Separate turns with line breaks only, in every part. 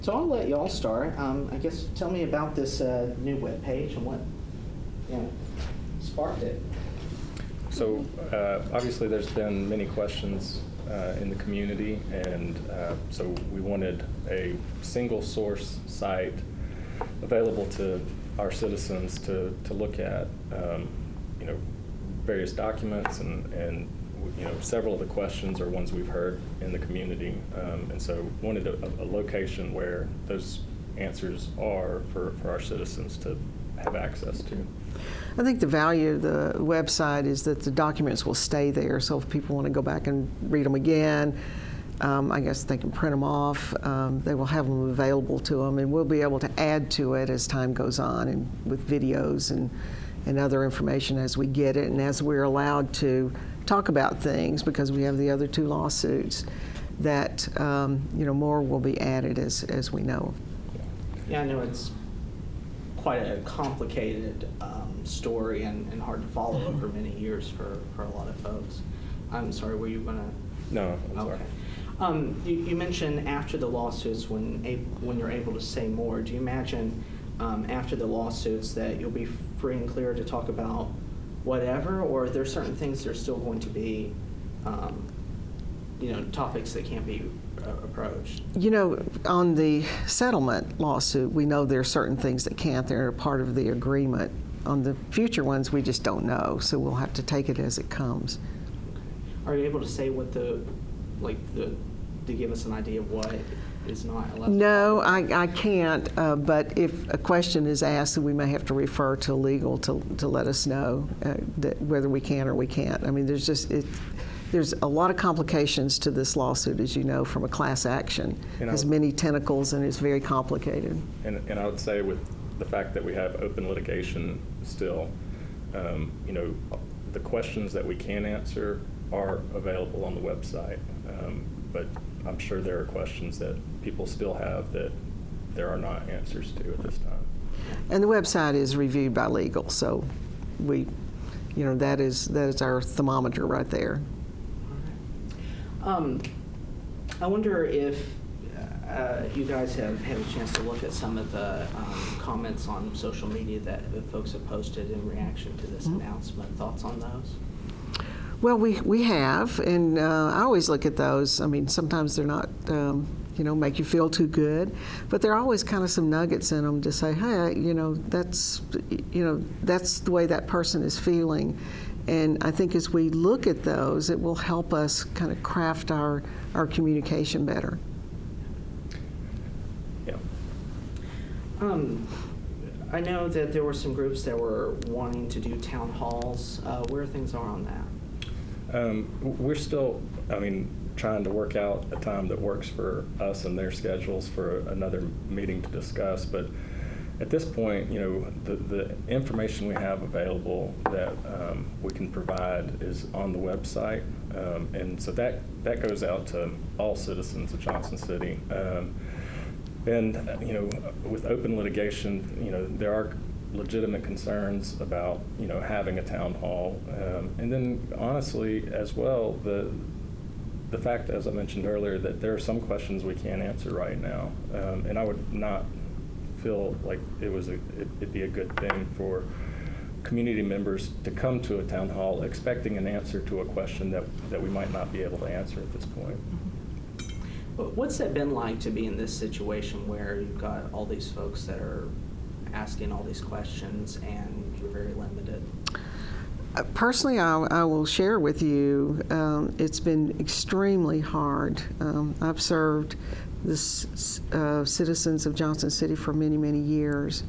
So I'll let y'all start. I guess tell me about this new webpage and what sparked it.
So obviously there's been many questions in the community, and so we wanted a single source site available to our citizens to look at various documents, and several of the questions are ones we've heard in the community, and so wanted a location where those answers are for our citizens to have access to.
I think the value of the website is that the documents will stay there, so if people want to go back and read them again, I guess they can print them off. They will have them available to them, and we'll be able to add to it as time goes on, and with videos and other information as we get it, and as we're allowed to talk about things, because we have the other 2 lawsuits, that more will be added as we know.
Yeah, I know it's quite a complicated story and hard to follow over many years for a lot of folks. I'm sorry, were you gonna?
No, I'm sorry.
You mentioned after the lawsuits when you're able to say more. Do you imagine after the lawsuits that you'll be free and clear to talk about whatever, or are there certain things that are still going to be topics that can't be approached?
On the settlement lawsuit, we know there are certain things that can't. They're a part of the agreement. On the future ones, we just don't know, so we'll have to take it as it comes.
Okay. Are you able to say what to give us an idea of what is not allowed?
No, I can't, but if a question is asked, then we may have to refer to legal to let us know that whether we can or we can't. I mean, there's a lot of complications to this lawsuit, as you know, from a class action. It has many tentacles and it's very complicated.
And I would say with the fact that we have open litigation still, the questions that we can answer are available on the website. But I'm sure there are questions that people still have that there are not answers to at this time.
And the website is reviewed by legal, so that is our thermometer right there.
I wonder if you guys have had a chance to look at some of the comments on social media that folks have posted in reaction to this announcement. Thoughts on those?
Well, we have, and I always look at those. I mean, sometimes they're not, make you feel too good, but there are always kind of some nuggets in them to say, hey, that's the way that person is feeling. And I think as we look at those, it will help us kind of craft our communication better.
Yeah.
I know that there were some groups that were wanting to do town halls. Where things are on that?
We're still, trying to work out a time that works for us and their schedules for another meeting to discuss. But at this point, the information we have available that we can provide is on the website. And so that goes out to all citizens of Johnson City. And with open litigation, there are legitimate concerns about having a town hall, and then honestly as well the fact, as I mentioned earlier, that there are some questions we can't answer right now, and I would not feel like it'd be a good thing for community members to come to a town hall expecting an answer to a question that we might not be able to answer at this point.
What's that been like to be in this situation where you've got all these folks that are asking all these questions and you're very limited?
Personally, I will share with you, it's been extremely hard. I've served the citizens of Johnson City for many, many years,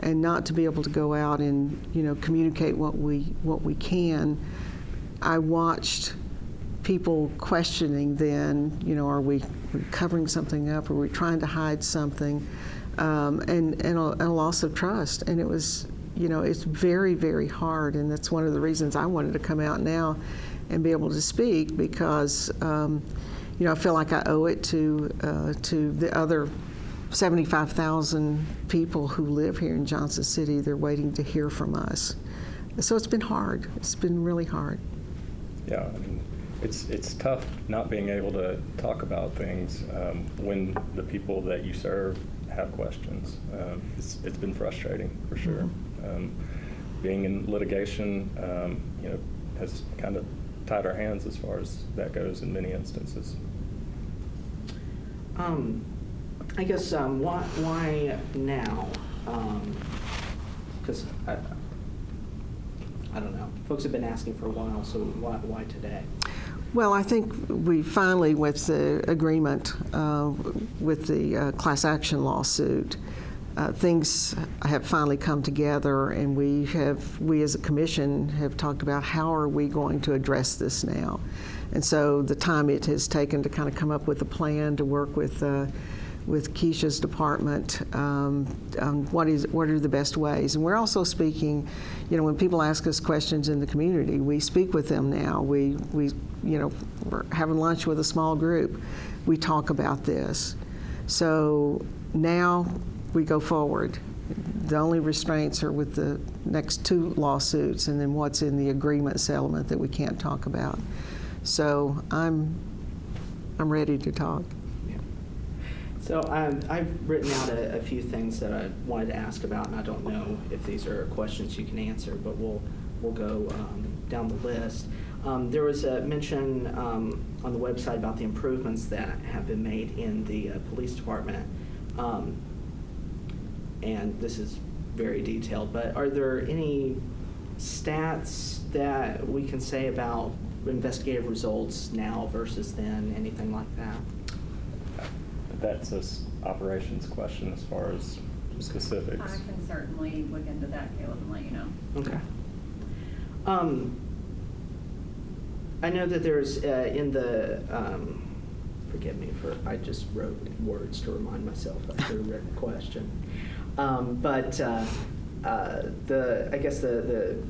and not to be able to go out and communicate what we can. I watched people questioning then, are we covering something up? Are we trying to hide something? And a loss of trust. And it was, it's very, very hard. And that's one of the reasons I wanted to come out now and be able to speak, because, I feel like I owe it to the other 75,000 people who live here in Johnson City. They're waiting to hear from us. So it's been hard. It's been really hard.
Yeah, it's tough not being able to talk about things when the people that you serve have questions. It's been frustrating for sure. Being in litigation, has kind of tied our hands as far as that goes in many instances.
I guess why now? Because I don't know. Folks have been asking for a while, so why today?
Well, I think we finally, with the agreement with the class action lawsuit, things have finally come together, and we as a commission have talked about how are we going to address this now. And so the time it has taken to kind of come up with a plan to work with Keisha's department on what are the best ways. And we're also speaking, when people ask us questions in the community, we speak with them now. We're having lunch with a small group. We talk about this. So now we go forward. The only restraints are with the next two lawsuits and then what's in the agreement settlement that we can't talk about. So I'm ready to talk.
So I've written out a few things that I wanted to ask about, and I don't know if these are questions you can answer, but we'll go down the list. There was a mention on the website about the improvements that have been made in the police department, and this is very detailed, but are there any stats that we can say about investigative results now versus then, anything like that?
That's an operations question as far as specifics.
I can certainly look into that, Caleb, and let you know.
Okay. I know that there's in the, forgive me I just wrote words to remind myself after the written question. I guess the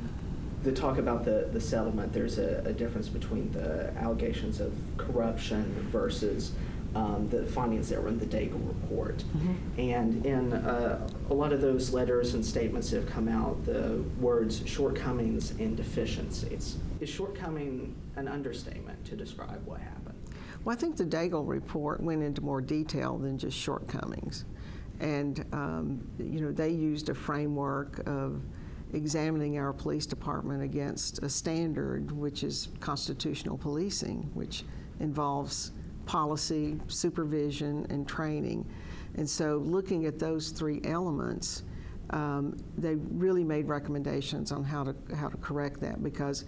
talk about the settlement, there's a difference between the allegations of corruption versus the findings that were in the Daigle report. Mm-hmm. And in a lot of those letters and statements that have come out, the words shortcomings and deficiencies. Is shortcoming an understatement to describe what happened?
Well, I think the Daigle report went into more detail than just shortcomings. And, they used a framework of examining our police department against a standard, which is constitutional policing, which involves policy, supervision, and training. And so looking at those three elements, they really made recommendations on how to correct that, because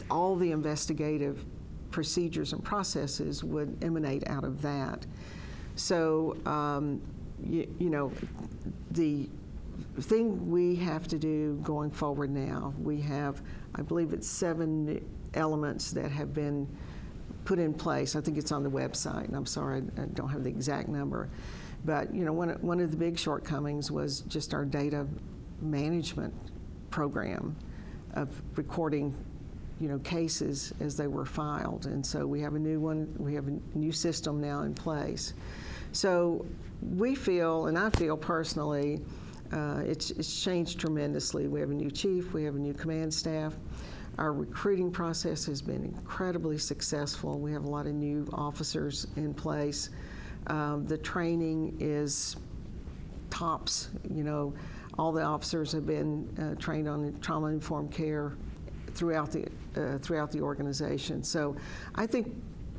all the investigative procedures and processes would emanate out of that. So, the thing we have to do going forward now, we have, I believe it's 7 elements that have been put in place. I think it's on the website, and I'm sorry I don't have the exact number. But one of the big shortcomings was just our data management program of recording cases as they were filed. And so we have a new one, we have a new system now in place. So we feel, and I feel personally, it's changed tremendously. We have a new chief, we have a new command staff. Our recruiting process has been incredibly successful. We have a lot of new officers in place. The training is tops. All the officers have been trained on trauma-informed care throughout the organization. So I think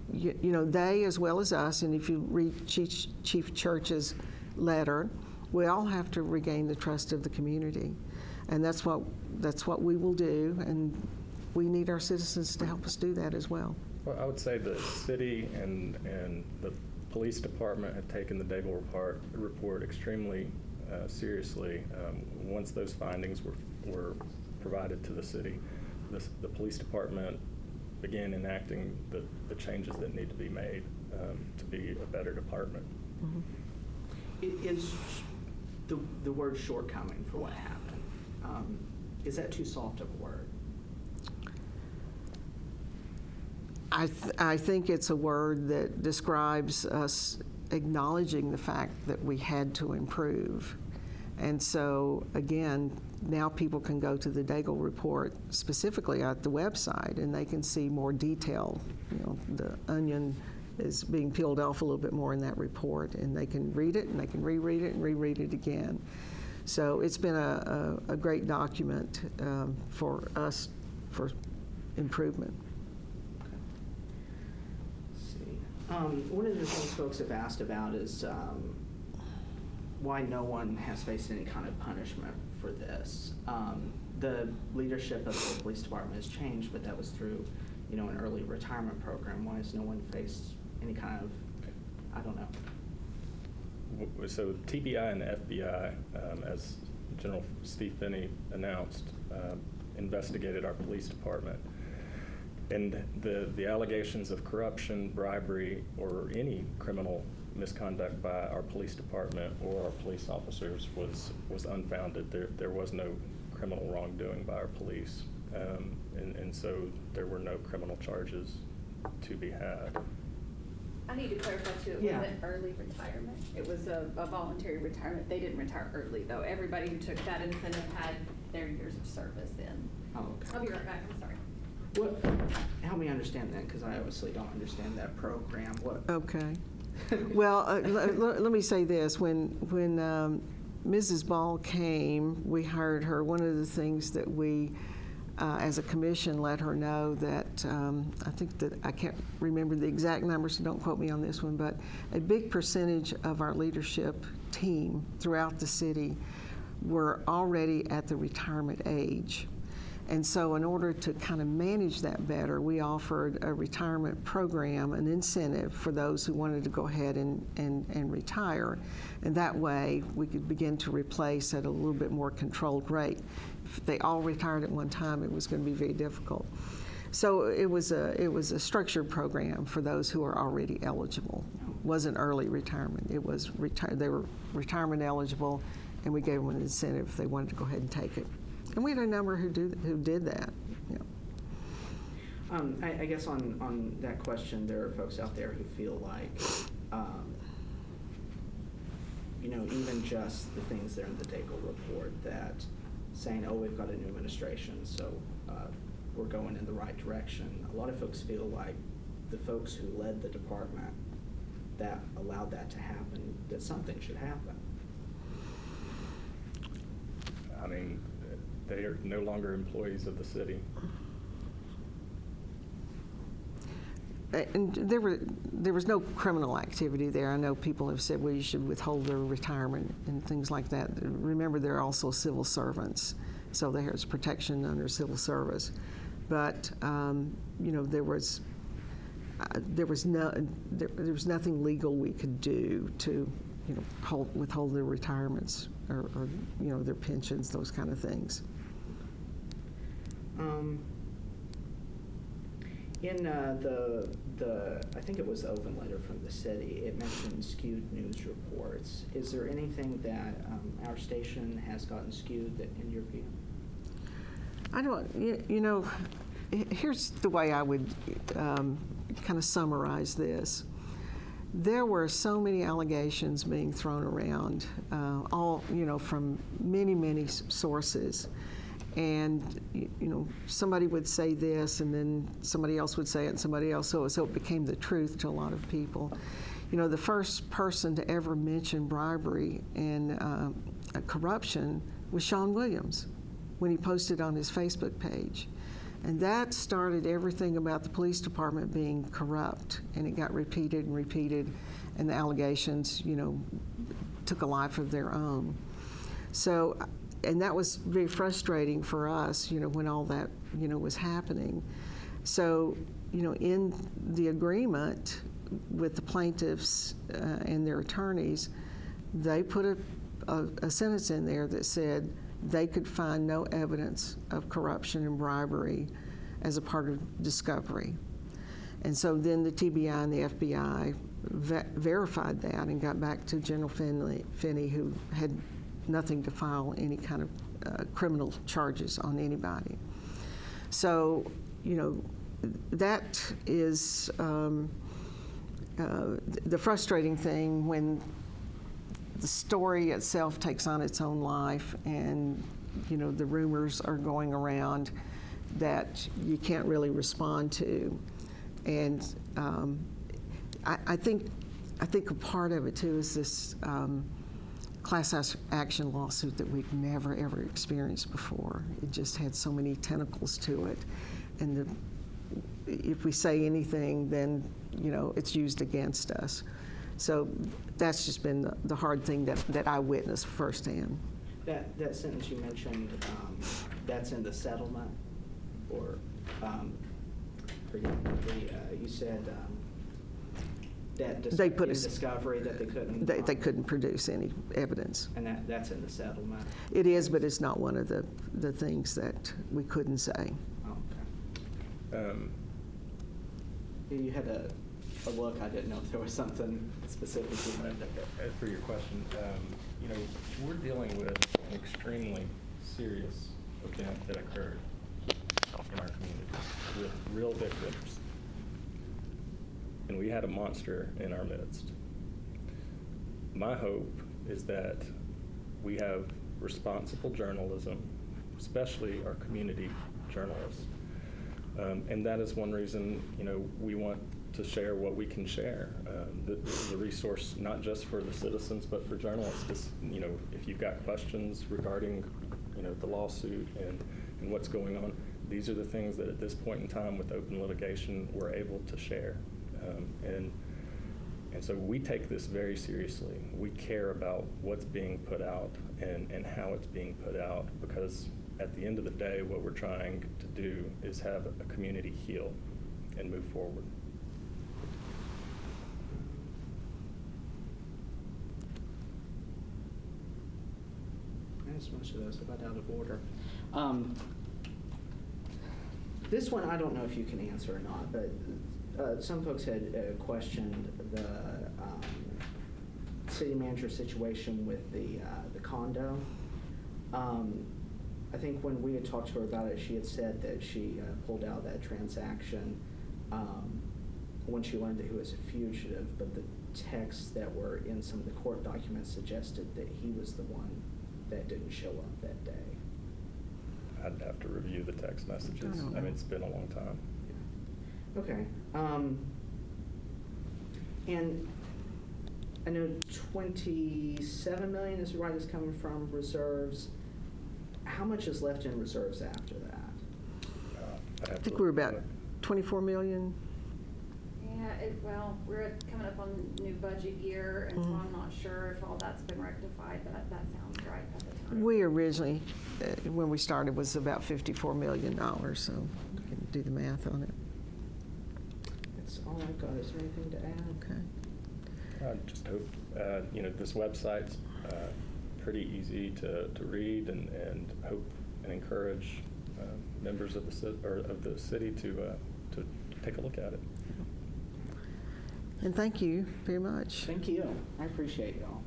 they, as well as us, and if you read Chief Church's letter, we all have to regain the trust of the community, and that's what we will do, and we need our citizens to help us do that as well.
Well, I would say the city and the police department have taken the Daigle report extremely seriously. Once those findings were provided to the city, the police department began enacting the changes that need to be made to be a better department.
Mm-hmm.
Is the word shortcoming for what happened, is that too soft of a word?
I think it's a word that describes us acknowledging the fact that we had to improve. And so, again, now people can go to the Daigle report specifically at the website, and they can see more detail. You know, the onion is being peeled off a little bit more in that report, and they can read it, and they can reread it, and reread it again. So it's been a great document for us for improvement.
Let's see. One of the things folks have asked about is why no one has faced any kind of punishment for this. The leadership of the police department has changed, but that was through, you know, an early retirement program. Why has no one faced any kind of, I don't know.
So TBI and the FBI, as General Steve Finney announced, investigated our police department. And the allegations of corruption, bribery, or any criminal misconduct by our police department or our police officers was unfounded. There was no criminal wrongdoing by our police. And so there were no criminal charges to be had.
I need to clarify too, it
Yeah.
wasn't early retirement. It was a voluntary retirement. They didn't retire early though. Everybody who took that incentive had their years of service in.
Oh, okay.
I'll be right back, I'm sorry.
What, help me understand that, because I obviously don't understand that program. What?
Okay. Well, let me say this. When Mrs. Ball came, we hired her. One of the things that we, as a commission, let her know that I think that I can't remember the exact numbers, so don't quote me on this one, but a big percentage of our leadership team throughout the city were already at the retirement age. And so in order to kind of manage that better, we offered a retirement program, an incentive for those who wanted to go ahead and retire. And that way we could begin to replace at a little bit more controlled rate. If they all retired at one time, it was going to be very difficult. So it was a structured program for those who are already eligible. It wasn't early retirement. It was they were retirement eligible, and we gave them an incentive if they wanted to go ahead and take it. And we had a number who did that. Yeah.
I guess on that question, there are folks out there who feel like, you know, even just the things that are in the Daigle report that saying, oh, we've got a new administration, so we're going in the right direction. A lot of folks feel like the folks who led the department that allowed that to happen, that something should happen.
I mean, they are no longer employees of the city.
And there was no criminal activity there. I know people have said, well, you should withhold their retirement and things like that. Remember, they're also civil servants, so there's protection under civil service. But you know, there was nothing legal we could do to, you know, withhold their retirements or you know, their pensions, those kind of things.
In the I think it was the open letter from the city, it mentioned skewed news reports. Is there anything that our station has gotten skewed that, in your view?
I don't, you know, here's the way I would kind of summarize this. There were so many allegations being thrown around, all, you know, from many sources. And, you know, somebody would say this, and then somebody else would say it, and somebody else. So it became the truth to a lot of people. You know, the first person to ever mention bribery and corruption was Sean Williams when he posted on his Facebook page. And that started everything about the police department being corrupt. And it got repeated and repeated, and the allegations, you know, took a life of their own. So, and that was very frustrating for us, you know, when all that, you know, was happening. So, you know, in the agreement with the plaintiffs and their attorneys, they put a sentence in there that said they could find no evidence of corruption and bribery as a part of discovery. And so then the TBI and the FBI verified that and got back to General Finney, who had nothing to file any kind of criminal charges on anybody. So, you know, that is the frustrating thing when the story itself takes on its own life, and the rumors are going around that you can't really respond to, and I think a part of it too is this class action lawsuit that we've never ever experienced before. It just had so many tentacles to it, and if we say anything, then it's used against us. So that's just been the hard thing that I witnessed firsthand.
That sentence you mentioned, that's in the settlement, or forget me, you said that
They put
in
us-
discovery that they couldn't.
They couldn't produce any evidence.
And that's in the settlement.
It is, but it's not one of the things that we couldn't say.
Oh, okay. You had a look. I didn't know if there was something specific you wanted to.
As for your question, we're dealing with an extremely serious event that occurred in our community with real victims. And we had a monster in our midst. My hope is that we have responsible journalism, especially our community journalists. And that is one reason, we want to share what we can share. This is a resource not just for the citizens, but for journalists. Just, if you've got questions regarding, the lawsuit and what's going on, these are the things that at this point in time with open litigation, we're able to share. And so we take this very seriously. We care about what's being put out and how it's being put out, because at the end of the day, what we're trying to do is have a community heal and move forward.
Yes, most of those about out of order. This one, I don't know if you can answer or not, but some folks had questioned the city manager situation with the condo. I think when we had talked to her about it, she had said that she pulled out that transaction when she learned that he was a fugitive, but the texts that were in some of the court documents suggested that he was the one that didn't show up that day.
I'd have to review the text messages. I mean, it's been a long time.
Yeah. Okay. And I know 27 million is right, is coming from reserves. How much is left in reserves after that?
I think we're about 24 million.
Yeah, we're coming up on new budget year, and so I'm not sure if all that's been rectified, but that sounds right at the time.
We originally, when we started, was about $54 million, so you can do the math on it.
That's all I've got. Is there anything to add?
Okay.
I just hope, this website's pretty easy to read, and hope and encourage members of the city to take a look at it.
And thank you very much.
Thank you. I appreciate y'all.